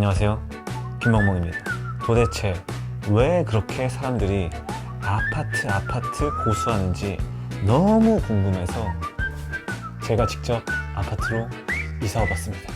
안녕하세요, 김멍멍입니다. 도대체 왜 그렇게 사람들이 아파트 고수하는지 너무 궁금해서 제가 직접 아파트로 이사 와봤습니다.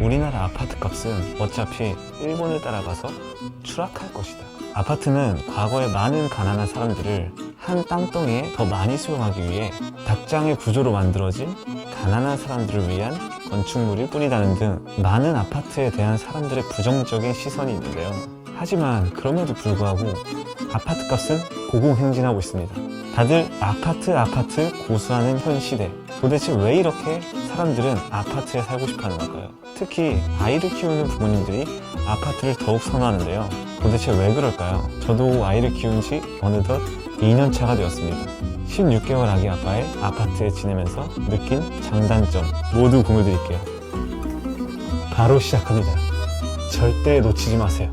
우리나라 아파트 값은 어차피 일본을 따라가서 추락할 것이다. 아파트는 과거에 많은 가난한 사람들을 한 땅덩이에 더 많이 수용하기 위해 닭장의 구조로 만들어진 가난한 사람들을 위한 건축물일 뿐이라는 등 많은 아파트에 대한 사람들의 부정적인 시선이 있는데요. 하지만 그럼에도 불구하고 아파트 값은 고공행진하고 있습니다. 다들 아파트 고수하는 현 시대, 도대체 왜 이렇게 사람들은 아파트에 살고 싶어 하는 걸까요? 특히 아이를 키우는 부모님들이 아파트를 더욱 선호하는데요. 도대체 왜 그럴까요? 저도 아이를 키운 지 어느덧 2년 차가 되었습니다. 16개월 아기 아빠의 아파트에 지내면서 느낀 장단점 모두 공유드릴게요. 바로 시작합니다. 절대 놓치지 마세요.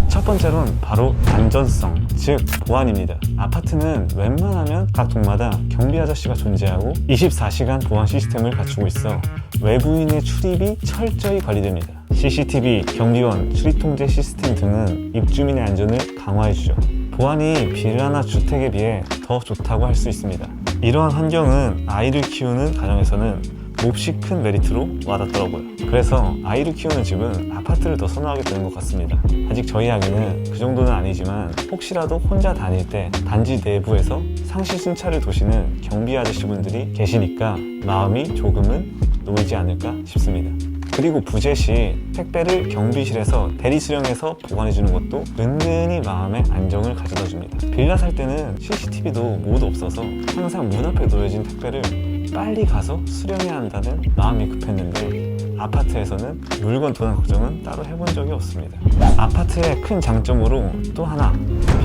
첫 번째로는 바로 안전성, 즉 보안입니다. 아파트는 웬만하면 각 동마다 경비 아저씨가 존재하고 24시간 보안 시스템을 갖추고 있어 외부인의 출입이 철저히 관리됩니다. CCTV, 경비원, 출입통제 시스템 등은 입주민의 안전을 강화해주죠. 보안이 빌라나 주택에 비해 더 좋다고 할 수 있습니다. 이러한 환경은 아이를 키우는 가정에서는 몹시 큰 메리트로 와닿더라고요. 그래서 아이를 키우는 집은 아파트를 더 선호하게 되는 것 같습니다. 아직 저희 아기는 그 정도는 아니지만 혹시라도 혼자 다닐 때 단지 내부에서 상시 순찰을 도시는 경비 아저씨분들이 계시니까 마음이 조금은 놓이지 않을까 싶습니다. 그리고 부재 시 택배를 경비실에서 대리 수령해서 보관해주는 것도 은근히 마음의 안정을 가져다 줍니다. 빌라 살 때는 CCTV도 모두 없어서 항상 문 앞에 놓여진 택배를 빨리 가서 수령해야 한다는 마음이 급했는데 아파트에서는 물건 도난 걱정은 따로 해본 적이 없습니다. 아파트의 큰 장점으로 또 하나,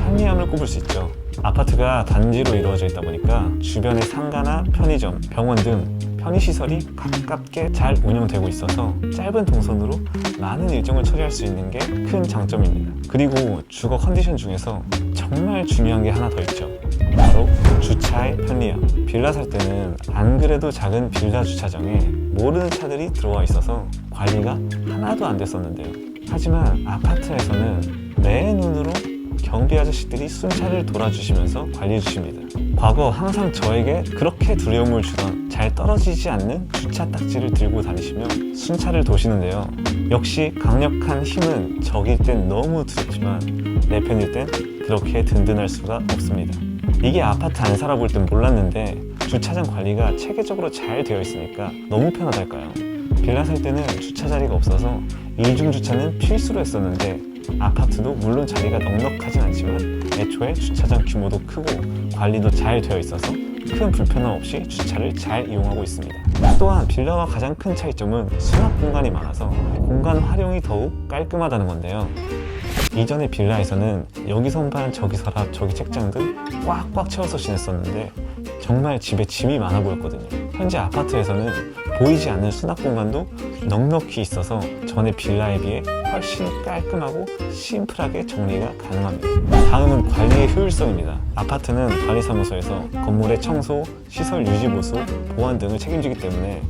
편리함을 꼽을 수 있죠. 아파트가 단지로 이루어져 있다 보니까 주변의 상가나 편의점, 병원 등 편의시설이 가깝게 잘 운영되고 있어서 짧은 동선으로 많은 일정을 처리할 수 있는 게 큰 장점입니다. 그리고 주거 컨디션 중에서 정말 중요한 게 하나 더 있죠. 바로 주차의 편리함. 빌라 살 때는 안 그래도 작은 빌라 주차장에 모르는 차들이 들어와 있어서 관리가 하나도 안 됐었는데요. 하지만 아파트에서는 내 눈으로 경비 아저씨들이 순찰을 돌아주시면서 관리해 주십니다. 과거 항상 저에게 그렇게 두려움을 주던 잘 떨어지지 않는 주차 딱지를 들고 다니시며 순찰을 도시는데요. 역시 강력한 힘은 적일 땐 너무 두렵지만 내 편일 땐 그렇게 든든할 수가 없습니다. 이게 아파트 안 살아볼 땐 몰랐는데 주차장 관리가 체계적으로 잘 되어 있으니까 너무 편하달까요? 빌라 살 때는 주차 자리가 없어서 이중 주차는 필수로 했었는데 아파트도 물론 자리가 넉넉하진 않지만 애초에 주차장 규모도 크고 관리도 잘 되어 있어서 큰 불편함 없이 주차를 잘 이용하고 있습니다. 또한 빌라와 가장 큰 차이점은 수납 공간이 많아서 공간 활용이 더욱 깔끔하다는 건데요. 이전에 빌라에서는 여기 선반, 저기 서랍, 저기 책장 등 꽉꽉 채워서 지냈었는데 정말 집에 짐이 많아 보였거든요. 현재 아파트에서는 보이지 않는 수납 공간도 넉넉히 있어서 전에 빌라에 비해 훨씬 깔끔하고 심플하게 정리가 가능합니다. 다음은 관리의 효율성입니다. 아파트는 관리사무소에서 건물의 청소, 시설 유지 보수, 보안 등을 책임지기 때문에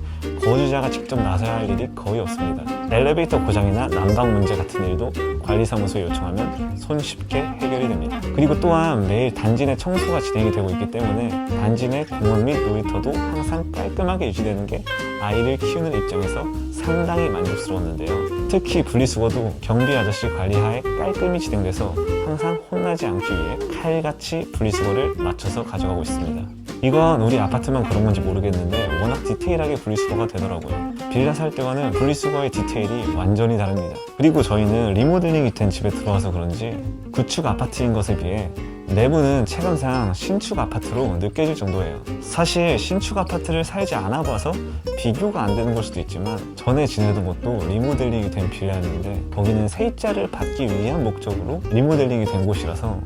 거주자가 직접 나서야 할 일이 거의 없습니다. 엘리베이터 고장이나 난방 문제 같은 일도 관리사무소에 요청하면 손쉽게 해결이 됩니다. 그리고 또한 매일 단지 내 청소가 진행이 되고 있기 때문에 단지 내 공원 및 놀이터도 항상 깔끔하게 유지되는 게 아이를 키우는 입장에서 상당히 만족스러웠는데요. 특히 분리수거도 경비 아저씨 관리하에 깔끔히 진행돼서 항상 혼나지 않기 위해 칼같이 분리수거를 맞춰서 가져가고 있습니다. 이건 우리 아파트만 그런 건지 모르겠는데 워낙 디테일하게 분리수거가 되더라고요. 빌라 살 때와는 분리수거의 디테일이 완전히 다릅니다. 그리고 저희는 리모델링이 된 집에 들어와서 그런지 구축 아파트인 것에 비해 내부는 체감상 신축 아파트로 느껴질 정도예요. 사실 신축 아파트를 살지 않아 봐서 비교가 안 되는 걸 수도 있지만 전에 지내던 곳도 리모델링이 된 빌라였는데 거기는 세입자를 받기 위한 목적으로 리모델링이 된 곳이라서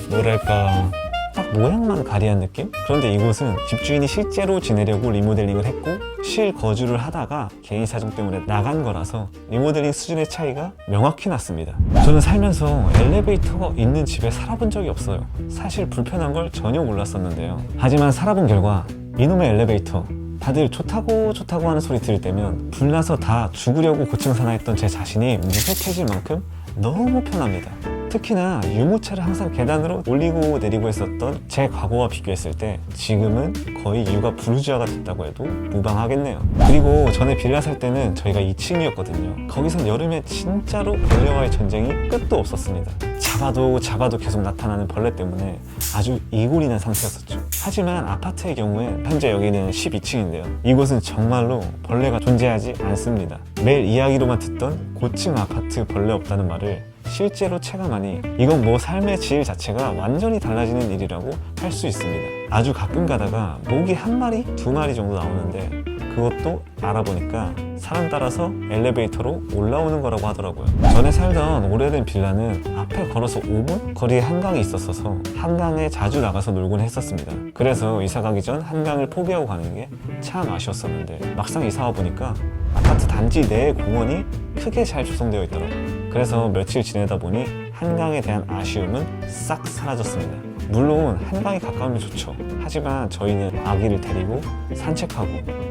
뭐랄까 딱 모양만 가리한 느낌? 그런데 이곳은 집주인이 실제로 지내려고 리모델링을 했고 실거주를 하다가 개인 사정 때문에 나간 거라서 리모델링 수준의 차이가 명확히 났습니다. 저는 살면서 엘리베이터가 있는 집에 살아본 적이 없어요. 사실 불편한 걸 전혀 몰랐었는데요. 하지만 살아본 결과 이놈의 엘리베이터 다들 좋다고 하는 소리 들을 때면 불나서 다 죽으려고 고층 산화했던 제 자신이 무색해질 만큼 너무 편합니다. 특히나 유모차를 항상 계단으로 올리고 내리고 했었던 제 과거와 비교했을 때 지금은 거의 육아 부르주아가 됐다고 해도 무방하겠네요. 그리고 전에 빌라 살 때는 저희가 2층이었거든요. 거기선 여름에 진짜로 벌레와의 전쟁이 끝도 없었습니다. 잡아도 계속 나타나는 벌레 때문에 아주 이골이 난 상태였었죠. 하지만 아파트의 경우에 현재 여기는 12층인데요. 이곳은 정말로 벌레가 존재하지 않습니다. 매일 이야기로만 듣던 고층 아파트 벌레 없다는 말을 실제로 체감하니 이건 뭐 삶의 질 자체가 완전히 달라지는 일이라고 할 수 있습니다. 아주 가끔 가다가 모기 한 마리, 두 마리 정도 나오는데 그것도 알아보니까 사람 따라서 엘리베이터로 올라오는 거라고 하더라고요. 전에 살던 오래된 빌라는 앞에 걸어서 5분 거리에 한강이 있었어서 한강에 자주 나가서 놀곤 했었습니다. 그래서 이사 가기 전 한강을 포기하고 가는 게 참 아쉬웠었는데 막상 이사 와보니까 아파트 단지 내에 공원이 크게 잘 조성되어 있더라고요. 그래서 며칠 지내다 보니 한강에 대한 아쉬움은 싹 사라졌습니다. 물론 한강이 가까우면 좋죠. 하지만 저희는 아기를 데리고 산책하고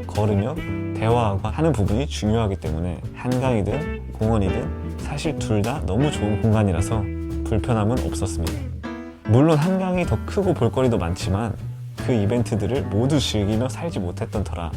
걸으며 대화하고 하는 부분이 중요하기 때문에 한강이든 공원이든 사실 둘 다 너무 좋은 공간이라서 불편함은 없었습니다. 물론 한강이 더 크고 볼거리도 많지만 그 이벤트들을 모두 즐기며 살지 못했던 터라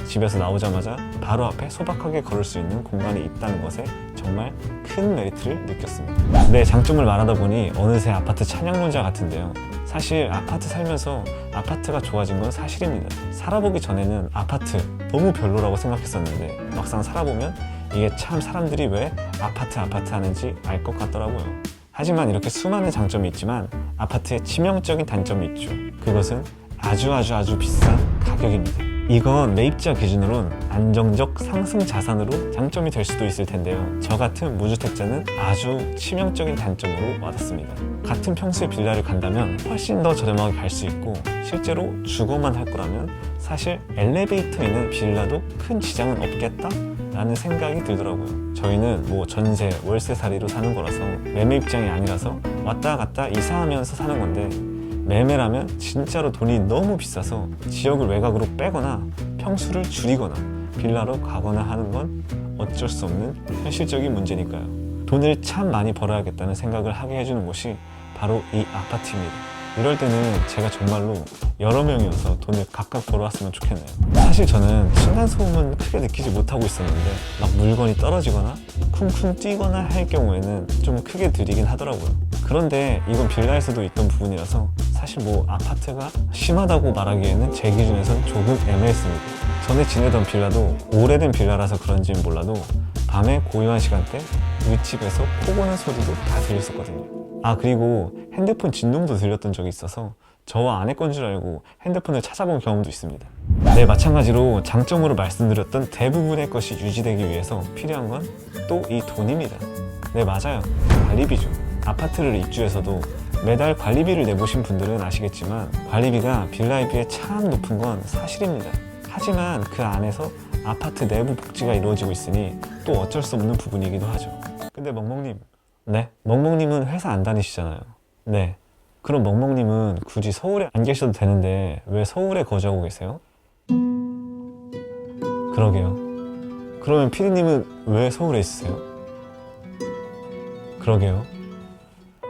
집에서 나오자마자 바로 앞에 소박하게 걸을 수 있는 공간이 있다는 것에 정말 큰 메리트를 느꼈습니다. 네, 장점을 말하다 보니 어느새 아파트 찬양론자 같은데요. 사실 아파트 살면서 아파트가 좋아진 건 사실입니다. 살아보기 전에는 아파트 너무 별로라고 생각했었는데 막상 살아보면 이게 참 사람들이 왜 아파트 하는지 알 것 같더라고요. 하지만 이렇게 수많은 장점이 있지만 아파트에 치명적인 단점이 있죠. 그것은 아주 비싼 가격입니다. 이건 매입자 기준으로는 안정적 상승 자산으로 장점이 될 수도 있을 텐데요. 저 같은 무주택자는 아주 치명적인 단점으로 와닿습니다. 같은 평수의 빌라를 간다면 훨씬 더 저렴하게 갈 수 있고 실제로 주거만 할 거라면 사실 엘리베이터 있는 빌라도 큰 지장은 없겠다? 라는 생각이 들더라고요. 저희는 뭐 전세, 월세살이로 사는 거라서 매매 입장이 아니라서 왔다 갔다 이사하면서 사는 건데 매매라면 진짜로 돈이 너무 비싸서 지역을 외곽으로 빼거나 평수를 줄이거나 빌라로 가거나 하는 건 어쩔 수 없는 현실적인 문제니까요. 돈을 참 많이 벌어야겠다는 생각을 하게 해주는 곳이 바로 이 아파트입니다. 이럴 때는 제가 정말로 여러 명이어서 돈을 각각 벌어왔으면 좋겠네요. 사실 저는 층간소음은 크게 느끼지 못하고 있었는데 막 물건이 떨어지거나 쿵쿵 뛰거나 할 경우에는 좀 크게 들리긴 하더라고요. 그런데 이건 빌라에서도 있던 부분이라서 사실 뭐 아파트가 심하다고 말하기에는 제 기준에선 조금 애매했습니다. 전에 지내던 빌라도 오래된 빌라라서 그런지는 몰라도 밤에 고요한 시간대 윗집에서 코 고는 소리도 다 들렸었거든요. 아, 그리고 핸드폰 진동도 들렸던 적이 있어서 저와 아내 건 줄 알고 핸드폰을 찾아본 경험도 있습니다. 네, 마찬가지로 장점으로 말씀드렸던 대부분의 것이 유지되기 위해서 필요한 건 또 이 돈입니다. 네, 맞아요. 관리비죠. 아파트를 입주해서도 매달 관리비를 내보신 분들은 아시겠지만 관리비가 빌라에 비해 참 높은 건 사실입니다. 하지만 그 안에서 아파트 내부 복지가 이루어지고 있으니 또 어쩔 수 없는 부분이기도 하죠. 근데 멍멍님, 네? 멍멍님은 회사 안 다니시잖아요. 네. 그럼 멍멍님은 굳이 서울에 안 계셔도 되는데 왜 서울에 거주하고 계세요? 그러게요. 그러면 피디님은 왜 서울에 있으세요? 그러게요.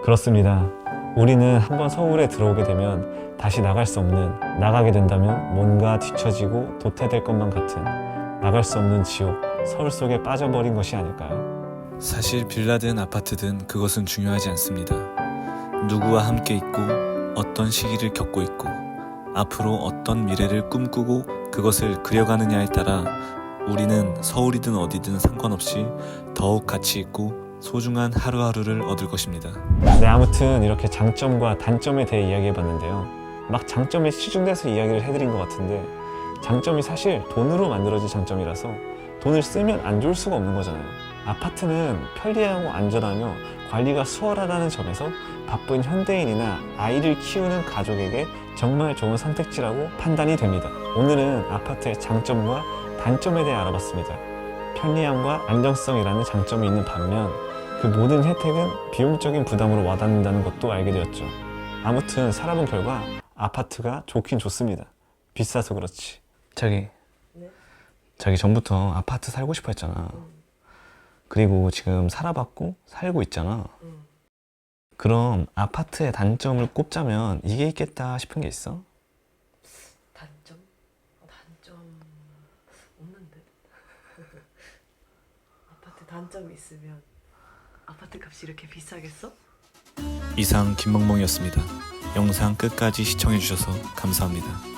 그렇습니다. 우리는 한번 서울에 들어오게 되면 다시 나갈 수 없는, 나가게 된다면 뭔가 뒤처지고 도태될 것만 같은 나갈 수 없는 지옥, 서울 속에 빠져버린 것이 아닐까요? 사실 빌라든 아파트든 그것은 중요하지 않습니다. 누구와 함께 있고 어떤 시기를 겪고 있고 앞으로 어떤 미래를 꿈꾸고 그것을 그려가느냐에 따라 우리는 서울이든 어디든 상관없이 더욱 가치 있고 소중한 하루하루를 얻을 것입니다. 네, 아무튼 이렇게 장점과 단점에 대해 이야기해봤는데요. 막 장점에 치중돼서 이야기를 해드린 것 같은데 장점이 사실 돈으로 만들어진 장점이라서 돈을 쓰면 안 좋을 수가 없는 거잖아요. 아파트는 편리하고 안전하며 관리가 수월하다는 점에서 바쁜 현대인이나 아이를 키우는 가족에게 정말 좋은 선택지라고 판단이 됩니다. 오늘은 아파트의 장점과 단점에 대해 알아봤습니다. 편리함과 안정성이라는 장점이 있는 반면 그 모든 혜택은 비용적인 부담으로 와닿는다는 것도 알게 되었죠. 아무튼 살아본 결과 아파트가 좋긴 좋습니다. 비싸서 그렇지. 자기 전부터 아파트 살고 싶어 했잖아. 그리고 지금 살아봤고 살고 있잖아. 그럼 아파트의 단점을 꼽자면 이게 있겠다 싶은 게 있어? 단점? 단점 없는데. 아파트 단점이 있으면 아파트 값이 이렇게 비싸겠어? 이상 김멍멍이었습니다. 영상 끝까지 시청해주셔서 감사합니다.